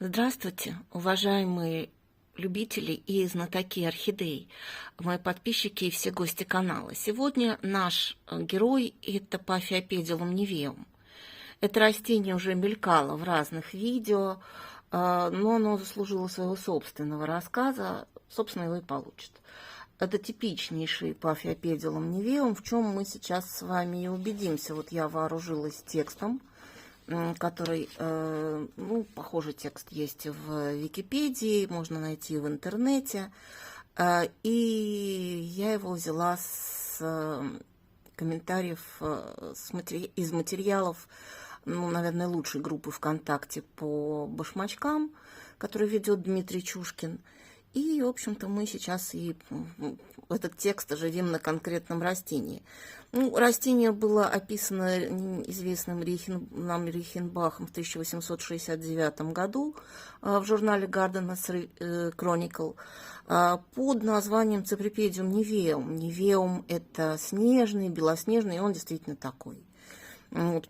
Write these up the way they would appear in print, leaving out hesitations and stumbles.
Здравствуйте, уважаемые любители и знатоки орхидей, мои подписчики и все гости канала. Сегодня наш герой – это Paphiopedilum niveum. Это растение уже мелькало в разных видео, но оно заслужило своего собственного рассказа, собственно, его и получит. Это типичнейший Paphiopedilum niveum, в чем мы сейчас с вами и убедимся. Вот я вооружилась текстом, который, похожий текст есть в Википедии, можно найти в интернете. И я его взяла с комментариев, из материалов, наверное, лучшей группы ВКонтакте по башмачкам, которую ведет Дмитрий Чушкин. И, в общем-то, мы сейчас и этот текст оживим на конкретном растении. Растение было описано известным нам Рейхенбахом в 1869 году в журнале Gardeners Chronicle под названием Cypripedium niveum. Niveum – это снежный, белоснежный, и он действительно такой.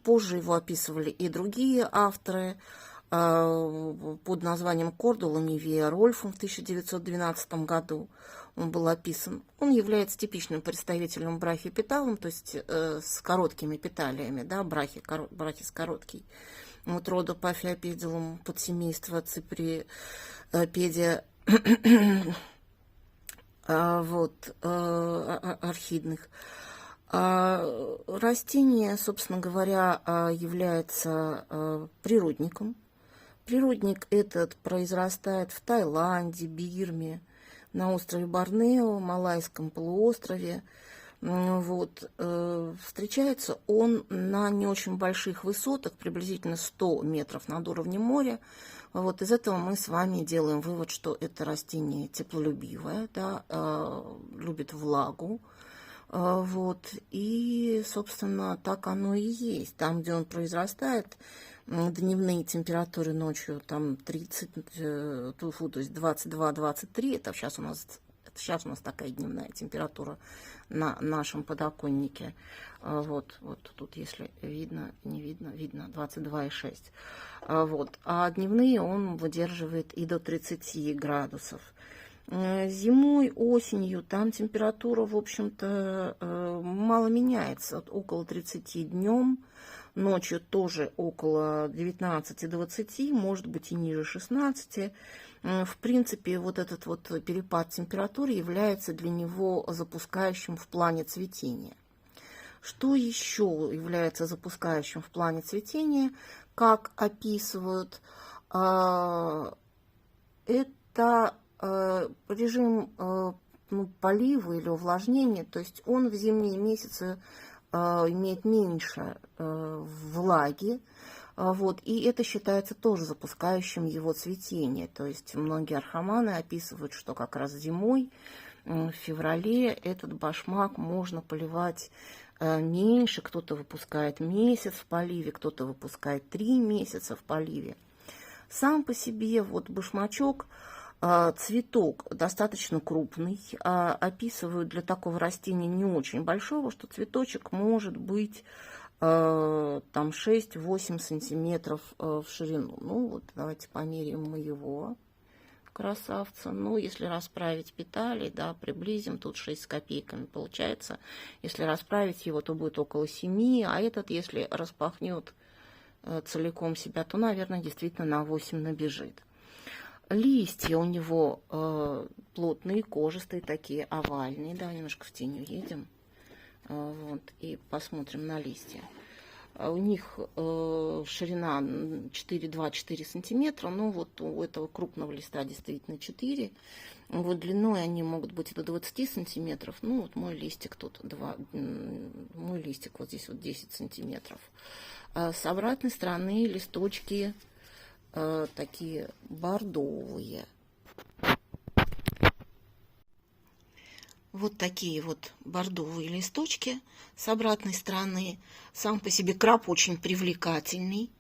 Позже его описывали и другие авторы под названием Cordula nivea Рольфом в 1912 году. Он был описан. Он является типичным представителем брахиопеталум, то есть с короткими петалиями, да, брахис короткий. Рода Paphiopedilum подсемейства Cypripedium орхидных. Растение, собственно говоря, является природником. Природник этот произрастает в Таиланде, Бирме, на острове Борнео, Малайском полуострове. Встречается он на не очень больших высотах, приблизительно 100 метров над уровнем моря. Из этого мы с вами делаем вывод, что это растение теплолюбивое, да, любит влагу. И, собственно, так оно и есть. Там, где он произрастает, дневные температуры ночью там 30, то есть 22-23. Это сейчас у нас такая дневная температура на нашем подоконнике. Тут, если видно, не видно, видно 22,6. А дневные он выдерживает и до 30 градусов. Зимой, осенью там температура, в общем-то, мало меняется, около 30 днем, ночью тоже около 19-20, может быть и ниже 16. В принципе, этот перепад температуры является для него запускающим в плане цветения. Что еще является запускающим в плане цветения, как описывают, это режим полива или увлажнения, то есть он в зимние месяцы имеет меньше влаги, и это считается тоже запускающим его цветение. То есть многие архаманы описывают, что как раз зимой, в феврале, этот башмак можно поливать меньше, кто-то выпускает месяц в поливе, кто-то выпускает 3 месяца в поливе. Сам по себе башмачок, цветок достаточно крупный, описывают для такого растения не очень большого, что цветочек может быть там 6-8 сантиметров в ширину. Давайте померяем моего красавца. Если расправить петали, да, приблизим, тут 6 с копейками получается. Если расправить его, то будет около 7, а этот, если распахнет целиком себя, то, наверное, действительно на 8 набежит. Листья у него плотные, кожистые, такие овальные. Да, немножко в тень уедем. И посмотрим на листья. У них ширина 4,2-4 сантиметра. У этого крупного листа действительно 4. Длиной они могут быть до 20 сантиметров. Мой листик тут мой листик здесь 10 сантиметров. С обратной стороны листочки такие бордовые. Такие бордовые листочки с обратной стороны. Сам по себе краб очень привлекательный.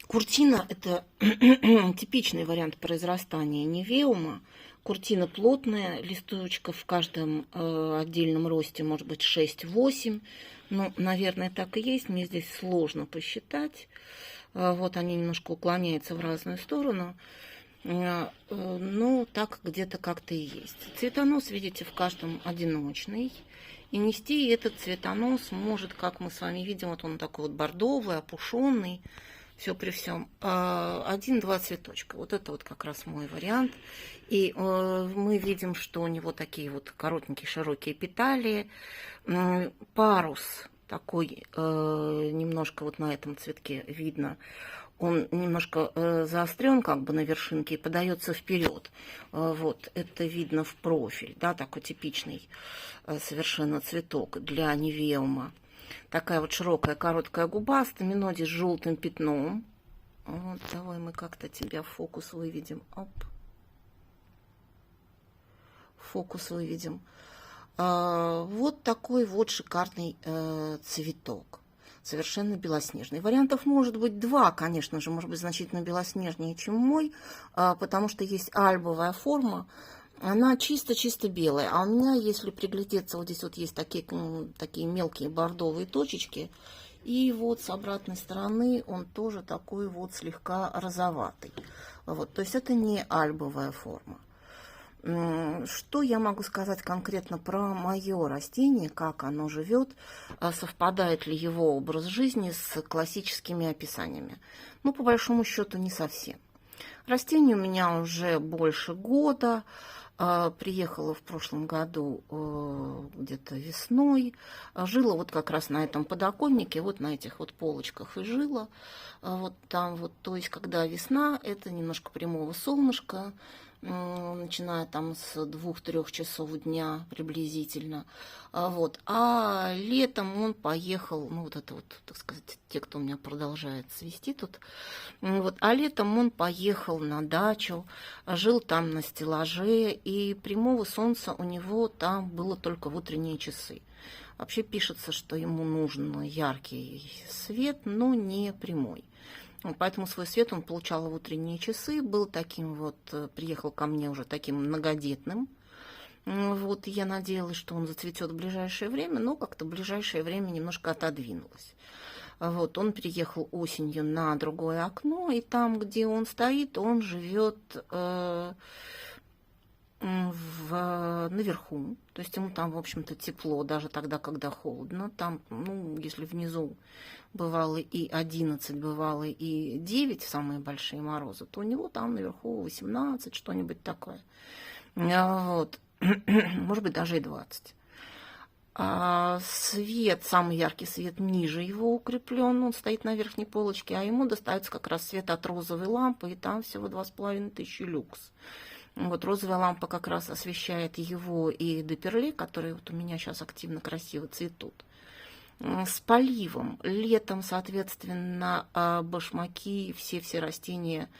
Куртина – это типичный вариант произрастания нивеума. Куртина плотная, листочков в каждом отдельном росте может быть 6-8. Наверное, так и есть. Мне здесь сложно посчитать. Вот они немножко уклоняются в разную сторону. Но так где-то как-то и есть. Цветонос, видите, в каждом одиночный. И нести этот цветонос может, как мы с вами видим, вот он такой вот бордовый, опушенный, все при всем. Один-два цветочка. Вот это вот как раз мой вариант. И мы видим, что у него такие вот коротенькие, широкие петали. Парус такой, немножко вот на этом цветке видно, он немножко заострен как бы на вершинке и подается вперед. Вот, это видно в профиль, да, такой типичный совершенно цветок для невеума. Такая вот широкая, короткая губа, стаминодий с желтым пятном. Вот, давай мы как-то тебя в фокус выведем. Оп. Фокус выведем. Вот такой вот шикарный цветок. Совершенно белоснежный. Вариантов может быть два, конечно же, может быть значительно белоснежнее, чем мой, потому что есть альбовая форма. Она чисто-чисто белая. А у меня, если приглядеться, вот здесь вот есть такие мелкие бордовые точечки. И вот с обратной стороны он тоже такой вот слегка розоватый. Вот, то есть это не альбовая форма. Что я могу сказать конкретно про мое растение, как оно живет, совпадает ли его образ жизни с классическими описаниями? Ну, по большому счету, не совсем. Растение у меня уже больше года. Приехала в прошлом году где-то весной. Жила вот как раз на этом подоконнике, вот на этих вот полочках и жила. Вот там вот, то есть, когда весна, это немножко прямого солнышка, начиная там с 2-3 часов дня приблизительно. Вот. А летом он поехал, ну вот это вот, так сказать, те, кто у меня продолжает цвести тут. Вот. А летом он поехал на дачу, жил там на стеллаже, и прямого солнца у него там было только в утренние часы. Вообще пишется, что ему нужен яркий свет, но не прямой. Поэтому свой свет он получал в утренние часы, был таким вот, приехал ко мне уже таким многодетным. Вот, я надеялась, что он зацветет в ближайшее время, но как-то в ближайшее время немножко отодвинулось. Вот, он переехал осенью на другое окно, и там, где он стоит, он живет наверху, то есть ему там, в общем-то, тепло, даже тогда, когда холодно. Там, ну, если внизу бывало и 11, бывало и 9 самые большие морозы, то у него там наверху 18, что-нибудь такое. Вот. Может быть, даже и 20. А свет, самый яркий свет ниже его укреплен, он стоит на верхней полочке, а ему достается как раз свет от розовой лампы, и там всего 2500 люкс. Вот розовая лампа как раз освещает его и деперле, которые вот у меня сейчас активно красиво цветут. С поливом. Летом, соответственно, башмаки, все растения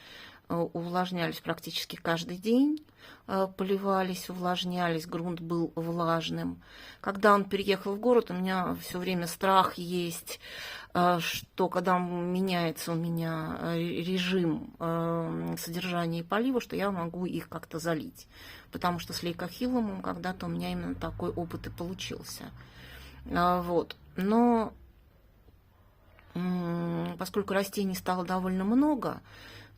увлажнялись практически каждый день, поливались, увлажнялись, грунт был влажным. Когда он переехал в город, у меня все время страх есть, что когда меняется у меня режим содержания и полива, что я могу их как-то залить. Потому что с лейкохилумом когда-то у меня именно такой опыт и получился. Вот. Но поскольку растений стало довольно много,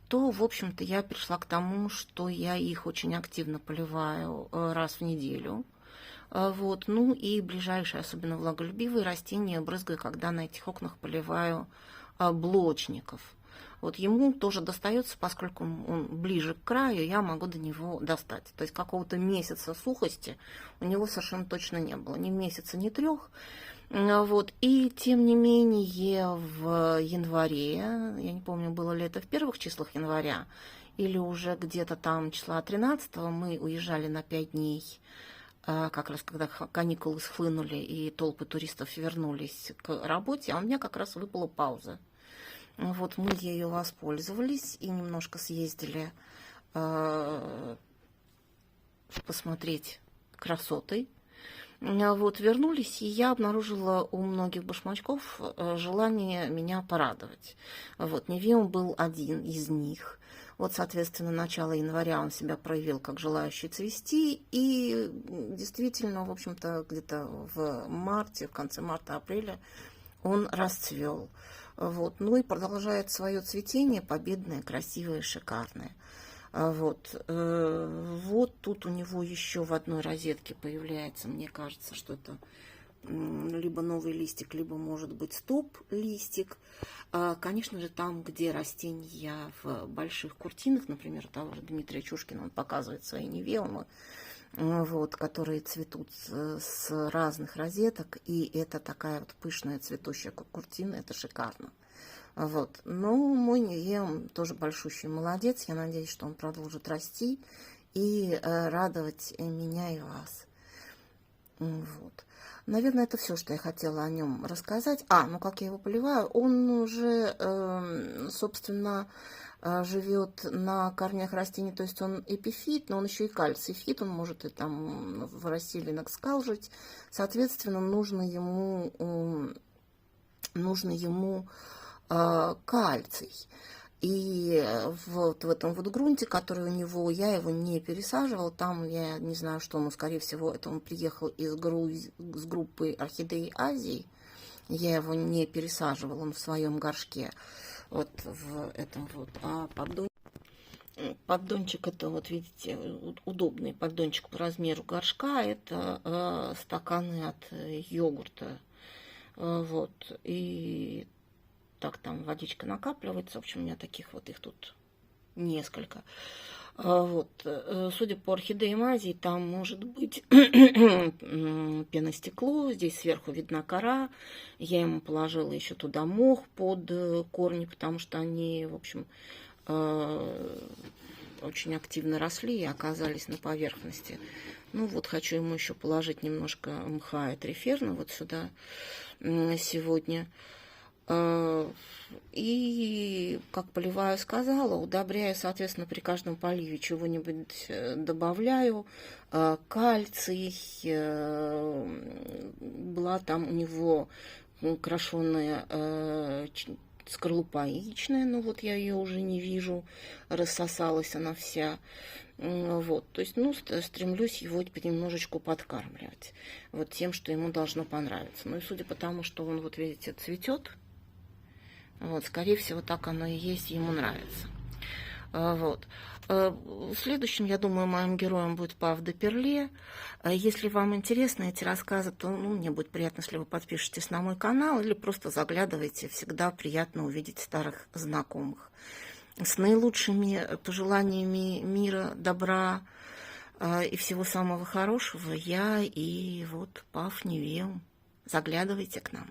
то, в общем-то, я пришла к тому, что я их очень активно поливаю раз в неделю. Вот. Ну и ближайшие, особенно влаголюбивые растения, брызгаю, когда на этих окнах поливаю блочников. Вот ему тоже достается, поскольку он ближе к краю, я могу до него достать. То есть какого-то месяца сухости у него совершенно точно не было. Ни месяца, ни 3. Вот. И тем не менее в январе, я не помню, было ли это в первых числах января, или уже где-то там числа 13, мы уезжали на 5 дней, как раз когда каникулы схлынули и толпы туристов вернулись к работе, а у меня как раз выпала пауза. Вот мы ею воспользовались и немножко съездили посмотреть красоты. Вот, вернулись, и я обнаружила у многих башмачков желание меня порадовать. Вот, невеум был один из них. Вот, соответственно, начало января он себя проявил как желающий цвести, и действительно, в общем-то, где-то в марте, в конце марта-апреля он расцвел. Вот. Ну и продолжает свое цветение, победное, красивое, шикарное. Вот. Вот тут у него еще в одной розетке появляется, мне кажется, что это либо новый листик, либо, может быть, стоп-листик. Конечно же, там, где растения в больших куртинах, например, того же Дмитрия Чушкина, он показывает свои невеумы, вот, которые цветут с разных розеток, и это такая вот пышная цветущая куртина, это шикарно. Вот. Но мой невеум тоже большущий молодец, я надеюсь, что он продолжит расти и радовать меня и вас. Вот. Наверное, это все, что я хотела о нем рассказать. Ну как я его поливаю? Он уже, собственно, живет на корнях растений, то есть он эпифит, но он еще и кальцифит, он может и там в растениях скалжить. Соответственно, нужно ему кальций. И вот в этом вот грунте, который у него, я его не пересаживал. Там я не знаю, что, но, скорее всего, это он приехал из с группы Орхидеи Азии. Я его не пересаживал, он в своем горшке. Вот в этом вот. А поддончик это, вот видите, удобный поддончик по размеру горшка. Это стаканы от йогурта. Вот. И так там водичка накапливается. В общем, у меня таких вот их тут несколько. Вот. Судя по орхидеям Азии, там может быть пеностекло. Здесь сверху видна кора. Я ему положила еще туда мох под корни, потому что они, в общем, очень активно росли и оказались на поверхности. Ну вот, хочу ему еще положить немножко мха и триферна вот сюда сегодня. И, как поливаю, сказала, удобряю, соответственно, при каждом поливе чего-нибудь добавляю. Кальций, была там у него крашеная скорлупа яичная, но вот я ее уже не вижу, рассосалась она вся. Вот, то есть, ну, стремлюсь его понемножечку подкармливать, вот тем, что ему должно понравиться. Ну и судя по тому, что он, вот видите, цветет, вот, скорее всего, так оно и есть, ему нравится. Вот. Следующим, я думаю, моим героем будет Пав де Перле. Если вам интересны эти рассказы, то мне будет приятно, если вы подпишетесь на мой канал или просто заглядывайте. Всегда приятно увидеть старых знакомых. С наилучшими пожеланиями мира, добра и всего самого хорошего я и вот Пав Невеум. Заглядывайте к нам.